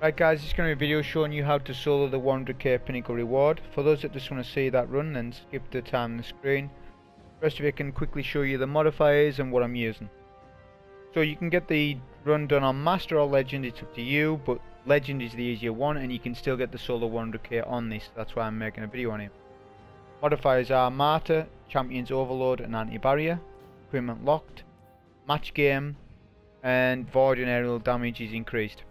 Right guys, it's going to be a video showing you how to solo the 100k Pinnacle reward. For those that just want to see that run, then skip the time on the screen. First of all, I can quickly show you the modifiers and what I'm using. So you can get the run done on Master or Legend, it's up to you, but Legend is the easier one and you can still get the solo 100k on this, that's why I'm making a video on it. Modifiers are Martyr, Champions Overload and Anti-Barrier, Equipment Locked, Match Game, and Void and Aerial Damage is increased.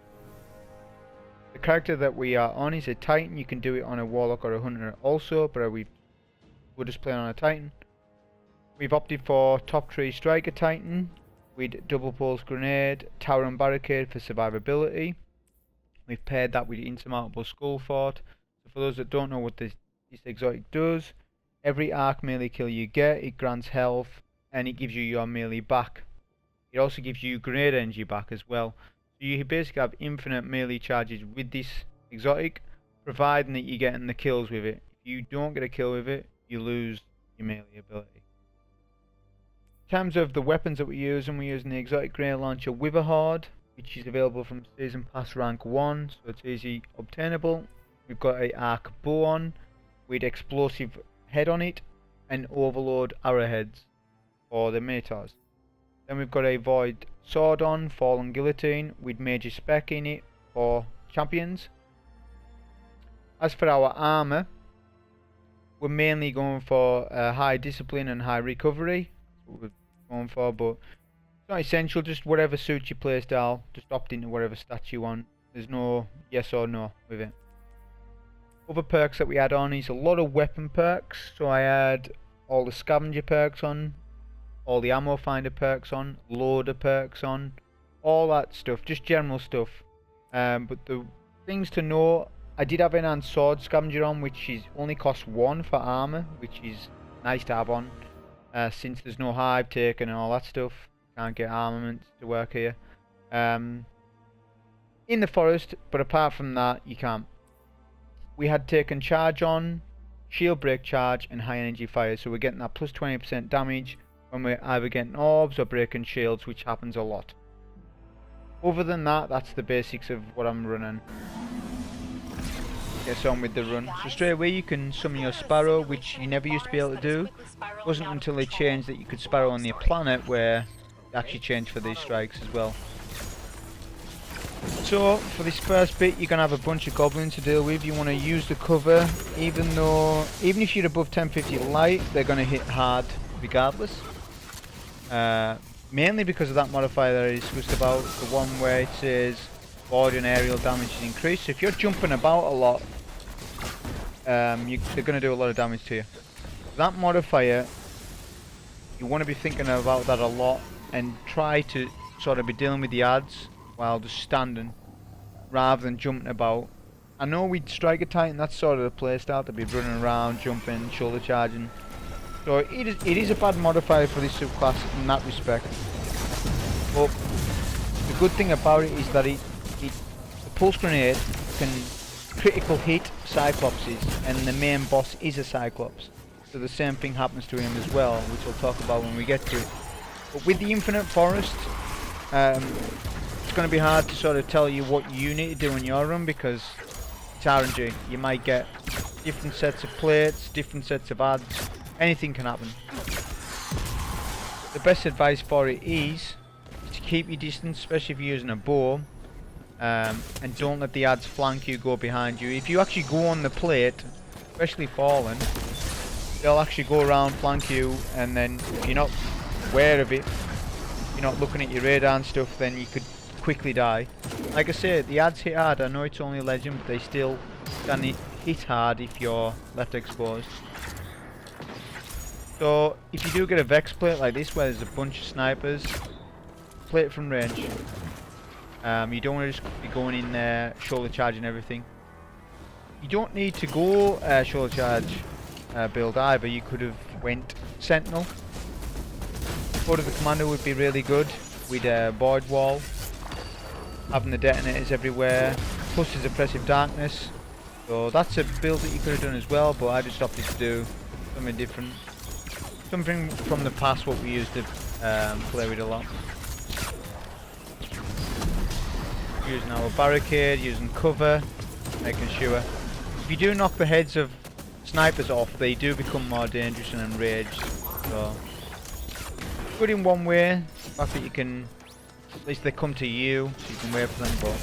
The character that we are on is a Titan. You can do it on a Warlock or a Hunter also, but we're just playing on a Titan. We've opted for Top Tree Striker Titan with Double Pulse Grenade, Tower and Barricade for survivability. We've paired that with Insurmountable Skullfort. So for those that don't know what this exotic does, every arc melee kill you get, it grants health and it gives you your melee back. It also gives you grenade energy back as well. So you basically have infinite melee charges with this exotic, providing that you're getting the kills with it. If you don't get a kill with it, you lose your melee ability. In terms of the weapons that we're using the exotic grenade launcher Witherhoard, which is available from Season Pass Rank 1, so it's easy obtainable. We've got a arc bow on with explosive head on it and overload arrowheads for the Minotaurs. Then we've got a Void Sword on, Fallen Guillotine, with Major Spec in it for champions. As for our armour, we're mainly going for high discipline and high recovery. That's what we're going for, but it's not essential, just whatever suits your playstyle, just opt into whatever stats you want. There's no yes or no with it. Other perks that we add on is a lot of weapon perks, so I add all the Scavenger perks on, all the ammo finder perks on, loader perks on, all that stuff, just general stuff. But the things to know, I did have enhanced sword scavenger on, which is only costs 1 for armor, which is nice to have on, since there's no hive taken and all that stuff. Can't get armaments to work here in the forest, but apart from that you can't. We had taken charge on, shield break charge and high energy fire, so we're getting that plus 20% damage when we're either getting orbs or breaking shields, which happens a lot. Other than that, that's the basics of what I'm running. Gets on with the run. So straight away you can summon your Sparrow, which you never used to be able to do. It wasn't until they changed that you could Sparrow on their planet where it actually changed for these strikes as well. So for this first bit you're going to have a bunch of goblins to deal with. You want to use the cover, even if you're above 1050 light, they're going to hit hard regardless. Mainly because of that modifier that I discussed about, the one where it says void and aerial damage is increased. So if you're jumping about a lot, they're going to do a lot of damage to you. That modifier, you want to be thinking about that a lot and try to sort of be dealing with the adds while just standing rather than jumping about. I know with Striker Titan that's sort of the playstyle, to be running around, jumping, shoulder charging. So it is a bad modifier for this subclass in that respect. But the good thing about it is that the pulse grenade can critical hit Cyclopses, and the main boss is a Cyclops. So the same thing happens to him as well, which we'll talk about when we get to it. But with the Infinite Forest, it's going to be hard to sort of tell you what you need to do in your run because it's RNG. You might get different sets of plates, different sets of adds. Anything can happen. The best advice for it is to keep your distance, especially if you're using a bow, and don't let the adds flank you, go behind you. If you actually go on the plate, especially Fallen, they'll actually go around, flank you, and then if you're not aware of it, you're not looking at your radar and stuff, then you could quickly die. Like I said, the adds hit hard. I know it's only Legend, but they still can hit hard if you're left exposed. So if you do get a Vex plate like this where there's a bunch of snipers, play it from range. You don't want to just be going in there shoulder charge and everything. You don't need to go shoulder charge build either. You could have went Sentinel. Go to the Commander would be really good with a Void Wall, having the detonators everywhere, plus his Oppressive Darkness. So that's a build that you could have done as well, but I just opted to do something different. Something from the past what we used to play with a lot. Using our barricade, using cover, making sure. If you do knock the heads of snipers off, they do become more dangerous and enraged. So, good in one way, the fact that you can, at least they come to you, so you can wait for them, but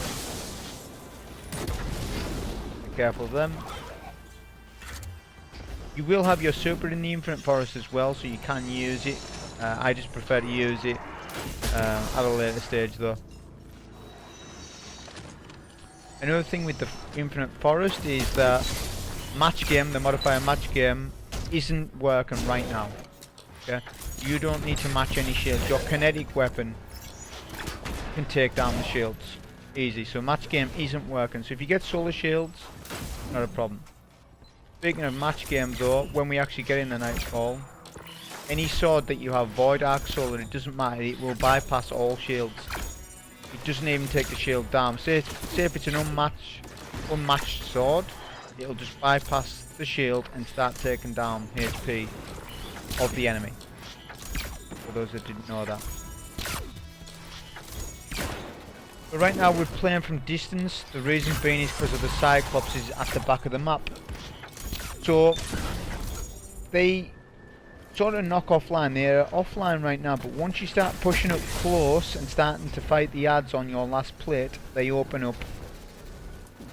be careful of them. You will have your super in the Infinite Forest as well, so you can use it. I just prefer to use it at a later stage though. Another thing with the Infinite Forest is that match game, the modifier match game, isn't working right now. Okay? You don't need to match any shields. Your kinetic weapon can take down the shields. Easy. So match game isn't working. So if you get solar shields, not a problem. Speaking of match game though, when we actually get in the Nightfall, any sword that you have Void Arc Solar, it doesn't matter, it will bypass all shields. It doesn't even take the shield down. Say if it's an unmatched sword, it'll just bypass the shield and start taking down HP of the enemy. For those that didn't know that. But right now we're playing from distance. The reason being is because of the Cyclops is at the back of the map. So they sort of knock offline. They're offline right now, but once you start pushing up close and starting to fight the adds on your last plate, they open up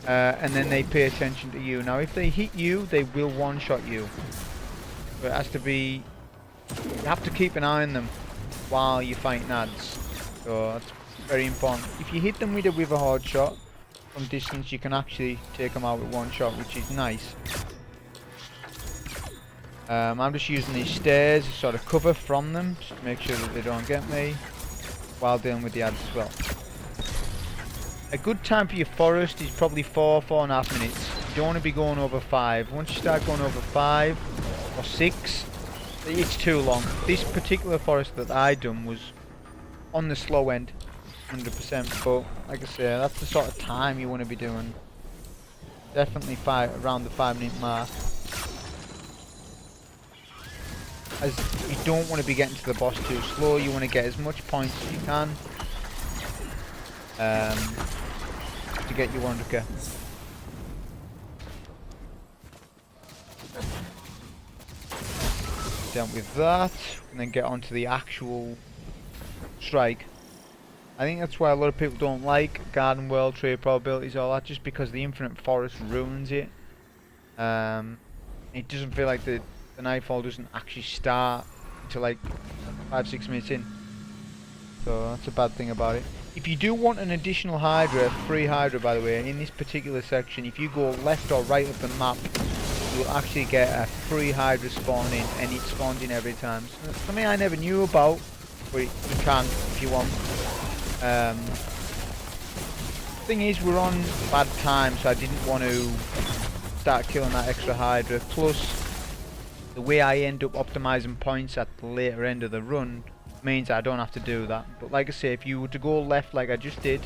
and then they pay attention to you. Now if they hit you, they will one-shot you, but it has to be, you have to keep an eye on them while you're fighting adds, so that's very important. If you hit them with a Witherhoard shot from distance, you can actually take them out with one shot, which is nice. I'm just using these stairs to sort of cover from them, just to make sure that they don't get me, while dealing with the adds as well. A good time for your forest is probably 4.5 minutes. You don't want to be going over 5. Once you start going over 5 or 6, it's too long. This particular forest that I done was on the slow end, 100%, but like I say, that's the sort of time you want to be doing. Definitely around the 5-minute mark. As you don't want to be getting to the boss too slow, you want to get as much points as you can to get your 100k. Done with that, and then get onto the actual strike. I think that's why a lot of people don't like Garden World, trade probabilities, all that, just because the Infinite Forest ruins it. It doesn't feel like the Nightfall doesn't actually start until like 5-6 minutes in, so that's a bad thing about it. If you do want an additional Hydra, free Hydra by the way, in this particular section, if you go left or right of the map, you'll actually get a free Hydra spawn in, and it spawns in every time. So that's something I never knew about, but you can if you want. Thing is, we're on bad time, so I didn't want to start killing that extra Hydra. Plus, the way I end up optimizing points at the later end of the run means I don't have to do that. But like I say, if you were to go left like I just did,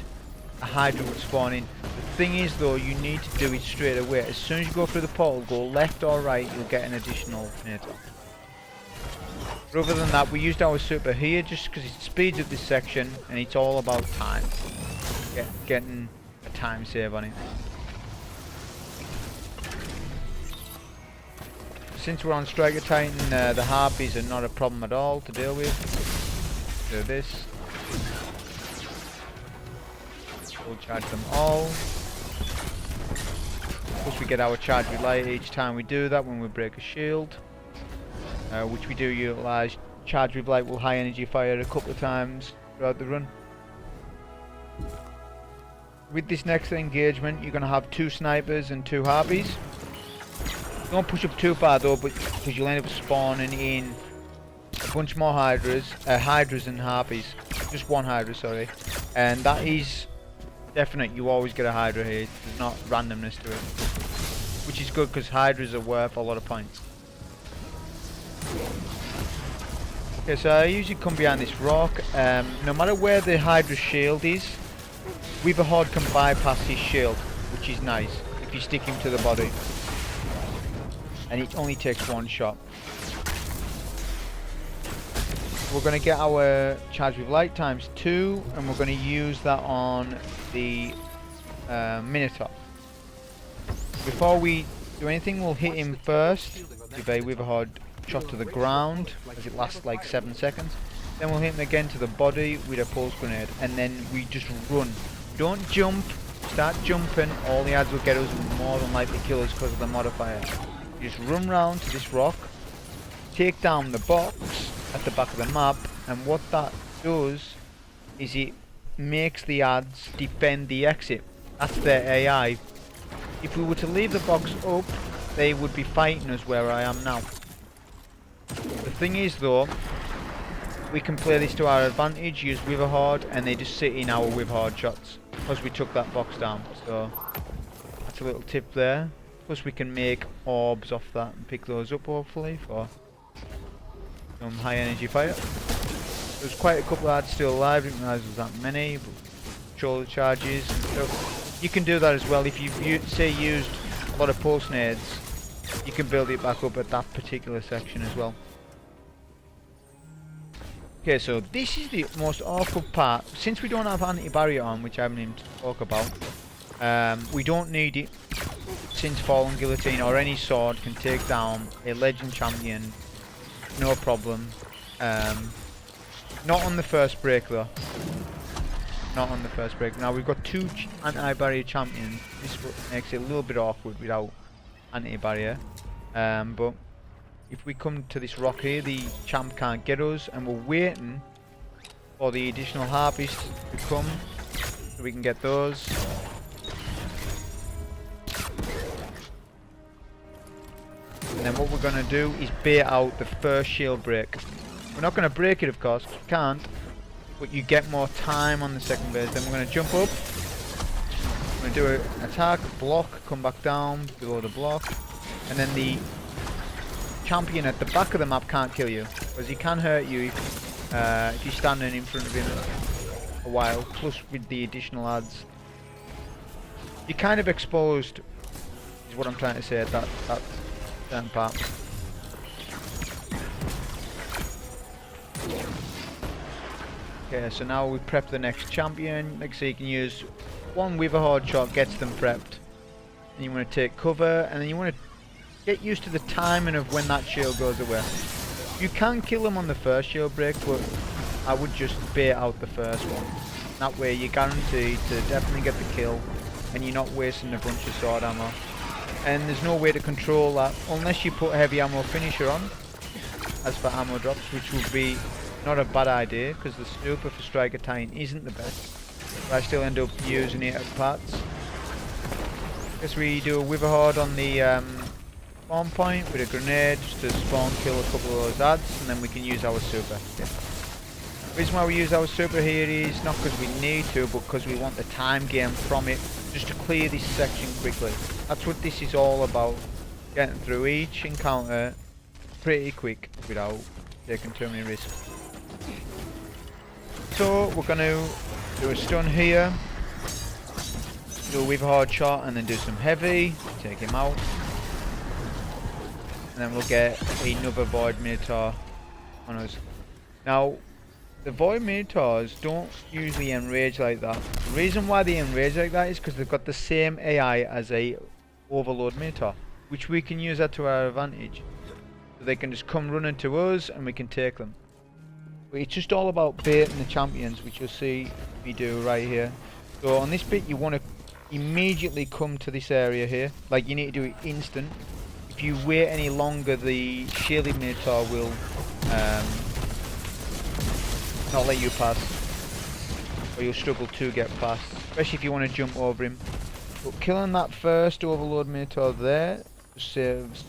a Hydra would spawn in. The thing is though, you need to do it straight away. As soon as you go through the portal, go left or right, you'll get an additional tornado. But other than that, we used our super here just because it speeds up this section, and it's all about time. Getting a time save on it. Since we're on Striker Titan, the Harpies are not a problem at all to deal with. Do this. We'll charge them all. Plus we get our charge with light each time we do that when we break a shield. Which we do utilise. Charge with light will high energy fire a couple of times throughout the run. With this next engagement, you're going to have 2 snipers and 2 Harpies. Don't push up too far though, because you'll end up spawning in a bunch more Hydras and Harpies. Just one Hydra, sorry. And that is definite, you always get a Hydra here. There's not randomness to it. Which is good, because Hydras are worth a lot of points. Okay, so I usually come behind this rock. No matter where the Hydra shield is, Witherhoard can bypass his shield, which is nice, if you stick him to the body. And it only takes 1 shot. We're going to get our charge with light times 2, and we're going to use that on the Minotaur. Before we do anything, we'll hit him first. Give a Witherhoard shot to the ground, as it lasts like 7 seconds. Then we'll hit him again to the body with a pulse grenade, and then we just run. Don't jump. Start jumping. All the ads will get us, and more than likely kill us because of the modifier. You just run round to this rock, take down the box at the back of the map, and what that does is it makes the ads defend the exit. That's their AI. If we were to leave the box up, they would be fighting us where I am now. The thing is though, we can play this to our advantage, use Witherhoard, and they just sit in our Witherhoard shots because we took that box down. So that's a little tip there. Plus we can make orbs off that and pick those up hopefully for some high energy fire. There's quite a couple of ads still alive, didn't realise there was that many, but shoulder charges and stuff. You can do that as well. If you've used a lot of pulse nades, you can build it back up at that particular section as well. Okay, so this is the most awkward part. Since we don't have anti-barrier on, which I haven't even talked about, we don't need it. Since Fallen Guillotine or any sword can take down a legend champion, no problem. Not on the first break though. Not on the first break. Now we've got 2 anti-barrier champions. This makes it a little bit awkward without anti-barrier. But if we come to this rock here, the champ can't get us, and we're waiting for the additional harpies to come so we can get those. And then what we're going to do is bait out the first shield break. We're not going to break it, of course, we can't, but you get more time on the second base. Then we're going to jump up, we're going to do an attack, block, come back down below the block, and then the champion at the back of the map can't kill you, because he can hurt you if you're standing in front of him a while, plus with the additional ads. You're kind of exposed, is what I'm trying to say at that certain part. Okay, so now we prep the next champion. Like I say, you can use one Witherhoard shot, gets them prepped. And you want to take cover, and then you want to get used to the timing of when that shield goes away. You can kill them on the first shield break, but I would just bait out the first one. That way you're guaranteed to definitely get the kill, and you're not wasting a bunch of sword ammo. And there's no way to control that unless you put heavy ammo finisher on, as for ammo drops, which would be not a bad idea, because the super for Striker Titan isn't the best, but I still end up using it at parts. Guess we do a Witherhoard on the spawn point with a grenade just to spawn kill a couple of those ads, and then we can use our super. Yeah. The reason why we use our super here is not because we need to, but because we want the time gain from it, just to clear this section quickly. That's what this is all about, getting through each encounter pretty quick without taking too many risks. So we're going to do a stun here, do a Witherhoard shot, and then do some heavy, take him out, and then we'll get another Void Minotaur on us. Now the Void Minotaurs don't usually enrage like that. The reason why they enrage like that is because they've got the same AI as a Overload Minotaur, which we can use that to our advantage. So they can just come running to us and we can take them. But it's just all about baiting the champions, which you'll see me do right here. So on this bit you want to immediately come to this area here, like you need to do it instant. If you wait any longer, the shielded Minotaur will not let you pass, or you'll struggle to get past, especially if you want to jump over him. But killing that first Overload Minotaur there saves.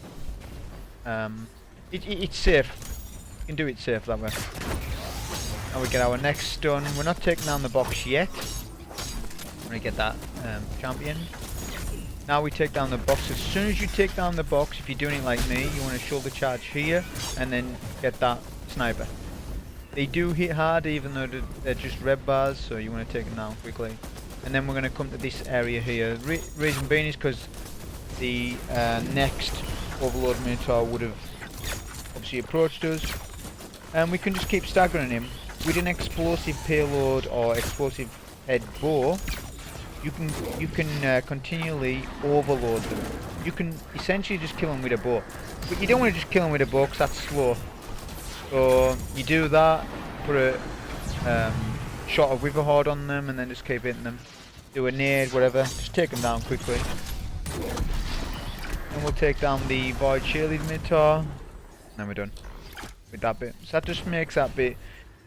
It's safe. You can do it safe that way. Now we get our next stun. We're not taking down the box yet. We're gonna get that champion. Now we take down the box. As soon as you take down the box, if you're doing it like me, you want to shoulder charge here and then get that sniper. They do hit hard even though they're just red bars, so you want to take them down quickly. And then we're going to come to this area here. Reason being is because the next Overload Minotaur would have obviously approached us, and we can just keep staggering him with an explosive payload or explosive head bow. you can continually overload them. You can essentially just kill them with a bow, but you don't want to just kill them with a bow because that's slow. So you do that, put a shot of Witherhoard on them, and then just keep hitting them. Do a nade, whatever. Just take them down quickly. And we'll take down the Void Shielded Minotaur. Then we're done with that bit. So that just makes that bit.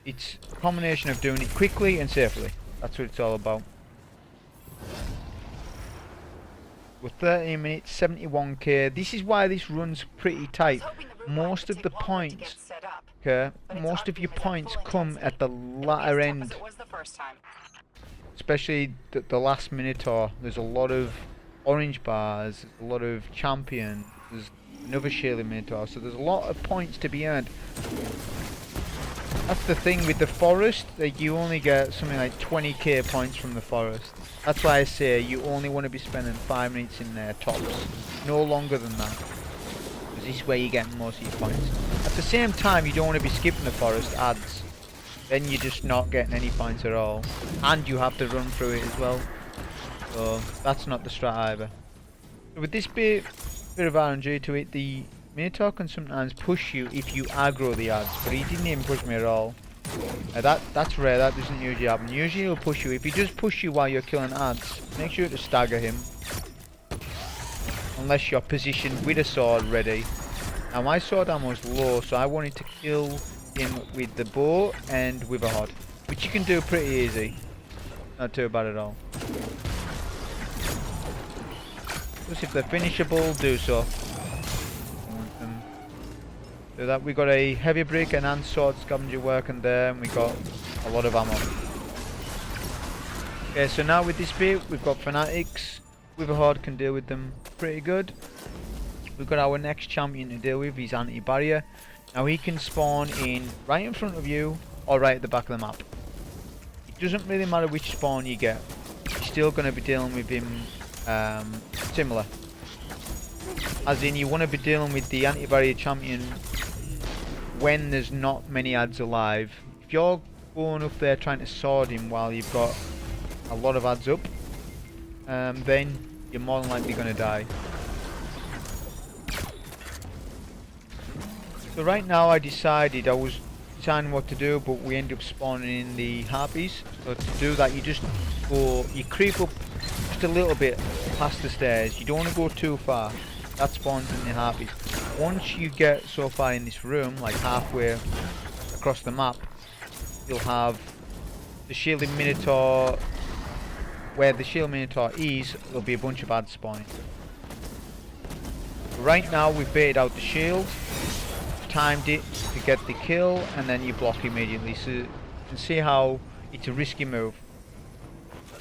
It's a combination of doing it quickly and safely. That's what it's all about. With 13 minutes, 71k. This is why this runs pretty tight. Most of the points, okay, most of your points come at the latter end. Especially the last Minotaur. There's a lot of orange bars, there's a lot of champion, there's another shielded Minotaur, so there's a lot of points to be earned. That's the thing with the forest, that you only get something like 20k points from the forest. That's why I say you only want to be spending 5 minutes in there tops, no longer than that. Because this is where you get most of your points. At the same time, you don't want to be skipping the forest ads. Then you're just not getting any points at all. And you have to run through it as well. So that's not the strat either. So with this bit of RNG to it, the Minotaur can sometimes push you if you aggro the ads, but he didn't even push me at all. That's rare, that doesn't usually happen. Usually he'll push you. If he does push you while you're killing ads, make sure to stagger him. Unless you're positioned with a sword ready. Now my sword ammo is low, so I wanted to kill him with the bow and Witherhoard, which you can do pretty easy. Not too bad at all. Just if they're finishable, do so. Do that. We got a heavy brick and hand sword scavenger working there, and we got a lot of ammo. Okay, so now with this bit, we've got fanatics. Witherhoard can deal with them pretty good. We've got our next champion to deal with. He's anti-barrier. Now he can spawn in right in front of you or right at the back of the map. It doesn't really matter which spawn you get. You're still going to be dealing with him similar. As in, you want to be dealing with the anti-barrier champion when there's not many ads alive. If you're going up there trying to sword him while you've got a lot of ads up, then you're more than likely going to die. So right now I decided, I was deciding what to do, but we end up spawning in the harpies. So to do that, you just go, you creep up just a little bit past the stairs. You don't want to go too far. That spawns in the harpies. Once you get so far in this room, like halfway across the map, you'll have the shielded Minotaur. Where the shield Minotaur is, there'll be a bunch of ads spawning. Right now we've baited out the shield, timed it to get the kill, and then you block immediately. So you can see how it's a risky move.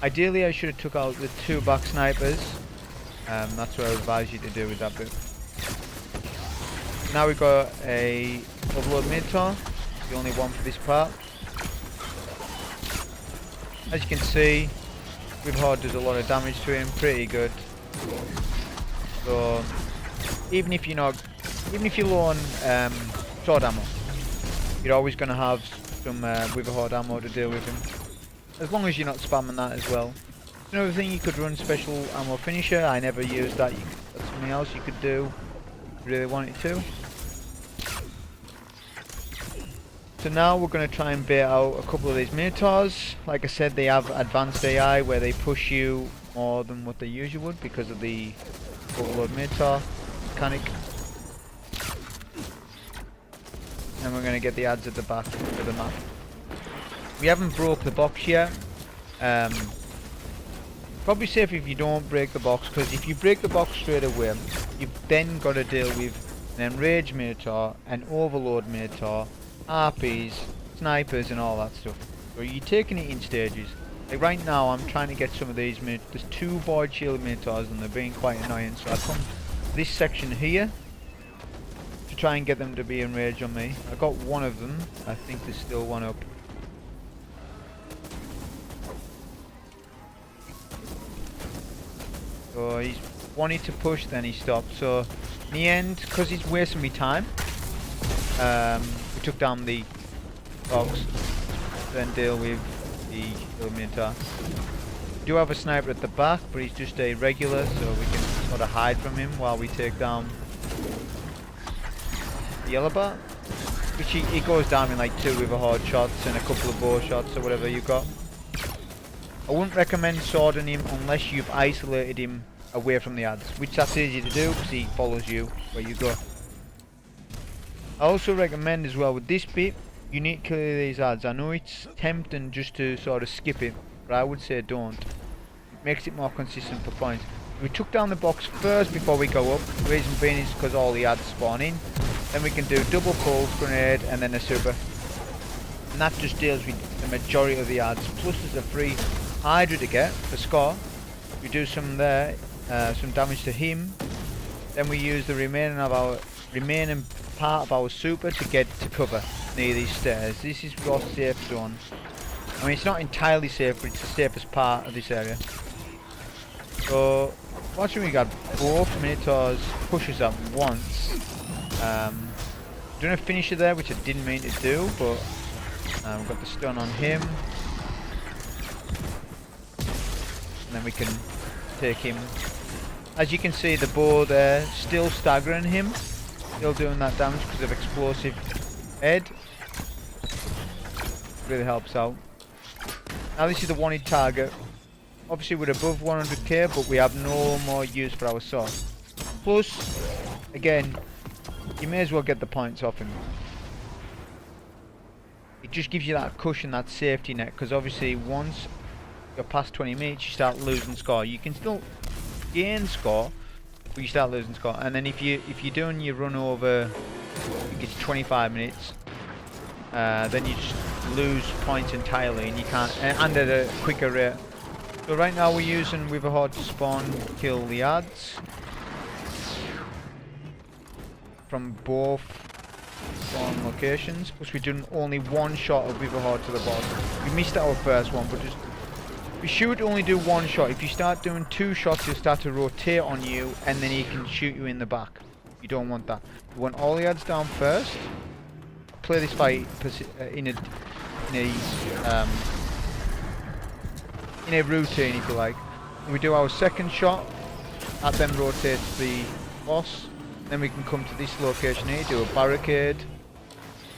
Ideally I should have took out the 2 back snipers. That's what I would advise you to do with that bit. Now we've got a overload Minotaur, the only one for this part. As you can see, Witherhoard does a lot of damage to him, pretty good. So even if you're low on sword ammo, you're always going to have some Witherhoard ammo to deal with him, as long as you're not spamming that as well. Another thing, you could run special ammo finisher. I never used that. That's something else you could do if you really wanted to. So now we're going to try and bait out a couple of these Minotaurs. Like I said, they have advanced AI where they push you more than what they usually would because of the overload Minotaur mechanic. And we're going to get the ads at the back of the map. We haven't broke the box yet. Probably safe if you don't break the box, because if you break the box straight away, you've then got to deal with an enraged Minotaur, an overload Minotaur, harpies, snipers and all that stuff. So you're taking it in stages. Like right now I'm trying to get some of these there's 2 void shield Minotaurs and they're being quite annoying, so I come to this section here to try and get them to be enraged on me. I got one of them. I think there's still one up. So he's wanted to push, then he stopped. So in the end, because he's wasting me time, we took down the box, then deal with the Minotaur. We do have a sniper at the back, but he's just a regular, so we can sort of hide from him while we take down the yellow bar. Which he goes down in like 2 Witherhoard shots and a couple of bow shots or whatever you've got. I wouldn't recommend swording him unless you've isolated him away from the ads, which that's easy to do because he follows you where you go. I also recommend as well with this bit, you need to clear these ads. I know it's tempting just to sort of skip it, but I would say don't. It makes it more consistent for points. We took down the box first before we go up. The reason being is because all the ads spawn in. Then we can do double pulse, grenade, and then a super. And that just deals with the majority of the ads. Plus there's a free Hydra to get for score. We do some there, some damage to him. Then we use the remaining part of our super to get to cover near these stairs. This is your safe zone. I mean, it's not entirely safe, but it's the safest part of this area. So, watching we got both Minotaurs pushes up once. Doing a finisher there, which I didn't mean to do, but we've got the stun on him. And then we can take him. As you can see, the bow there, still staggering him. Still doing that damage because of explosive head. Really helps out. Now this is the wanted target. Obviously we're above 100k, but we have no more use for our sword. Plus, again, you may as well get the points off him. It just gives you that cushion, that safety net, because obviously once you're past 20 minutes you start losing score. You can still gain score, but you start losing score. And then if you're doing your run over, I think it's 25 minutes, then you just lose points entirely, and you can't, and at a quicker rate. So right now we're using Witherhoard to spawn kill the ads from both spawn locations. Plus we're doing only 1 shot of Witherhoard to the boss. We missed our first one, but just we should only do 1 shot. If you start doing 2 shots, he'll start to rotate on you, and then he can shoot you in the back. You don't want that. You want all the ads down first. Play this fight in a routine, if you like. And we do our second shot. That then rotates the boss. Then we can come to this location here, do a barricade,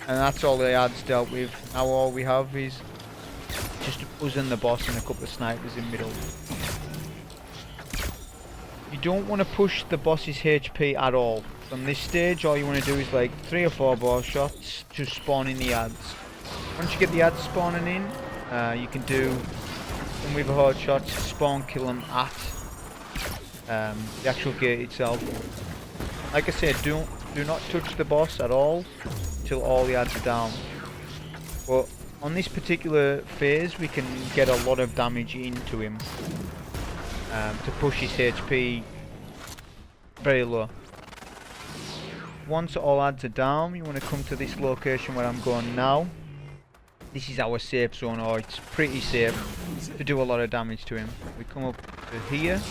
and that's all the ads dealt with. Now all we have is just us and the boss and a couple of snipers in middle. You don't want to push the boss's HP at all. From this stage, all you want to do is like 3 or 4 ball shots to spawn in the ads. Once you get the ads spawning in, you can do some Witherhoard shots, spawn kill them at the actual gate itself. Like I said, do not touch the boss at all until all the ads are down. But on this particular phase, we can get a lot of damage into him to push his HP very low. Once all ads are down, you want to come to this location where I'm going now. This is our safe zone, or it's pretty safe to do a lot of damage to him. We come up to here.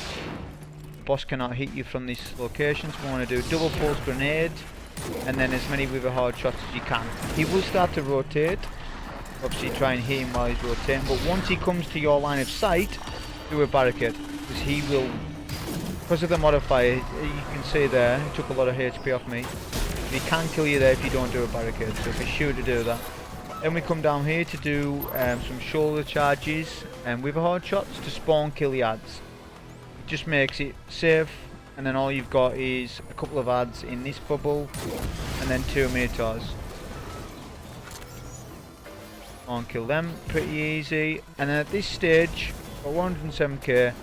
The boss cannot hit you from this location, so we want to do double pulse grenade and then as many Witherhoard shots as you can. He will start to rotate. Obviously try and hit him while he's rotating, but once he comes to your line of sight, do a barricade, because he will, because of the modifier, you can see there, he took a lot of HP off me. He can kill you there if you don't do a barricade, so be sure to do that. Then we come down here to do some shoulder charges and Witherhoard shots to spawn kill the ads. It just makes it safe, and then all you've got is a couple of ads in this bubble and then 2 Minotaurs. Spawn kill them, pretty easy. And then at this stage, for 107k,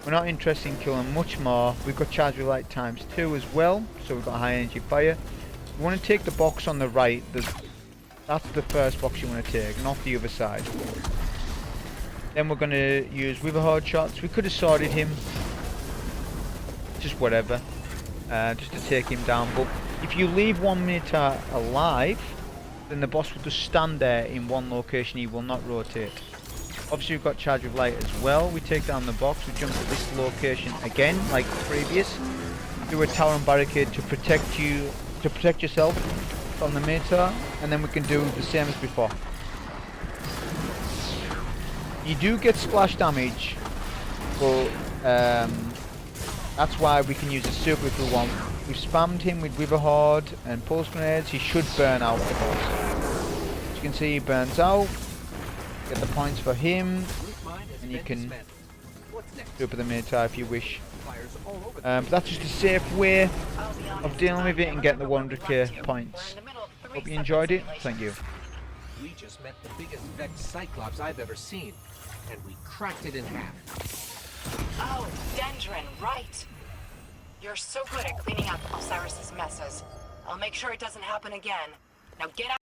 we're not interested in killing much more. We've got charge with light times 2 as well, so we've got high energy fire. We want to take the box on the right. That's the first box you want to take, not the other side. Then we're going to use Witherhoard shots. We could have sworded him, just whatever, just to take him down. But if you leave 1 Minotaur alive, then the boss will just stand there in one location. He will not rotate. Obviously we've got charge of light as well. We take down the box. We jump to this location again, like previous. Do a tower and barricade to protect you, to protect yourself from the Minotaur, and then we can do the same as before. You do get splash damage But that's why we can use the circle if we want. We've spammed him with Witherhoard and pulse grenades. He should burn out the boss. As you can see, he burns out. Get the points for him, and you can do it with the Martyr if you wish. But that's just a safe way of dealing with it and getting the 100k points. Hope you enjoyed it. Thank you. We just met the biggest vexed Cyclops I've ever seen, and we cracked it in half. Oh, Dendron, right. You're so good at cleaning up Osiris's messes. I'll make sure it doesn't happen again. Now get out.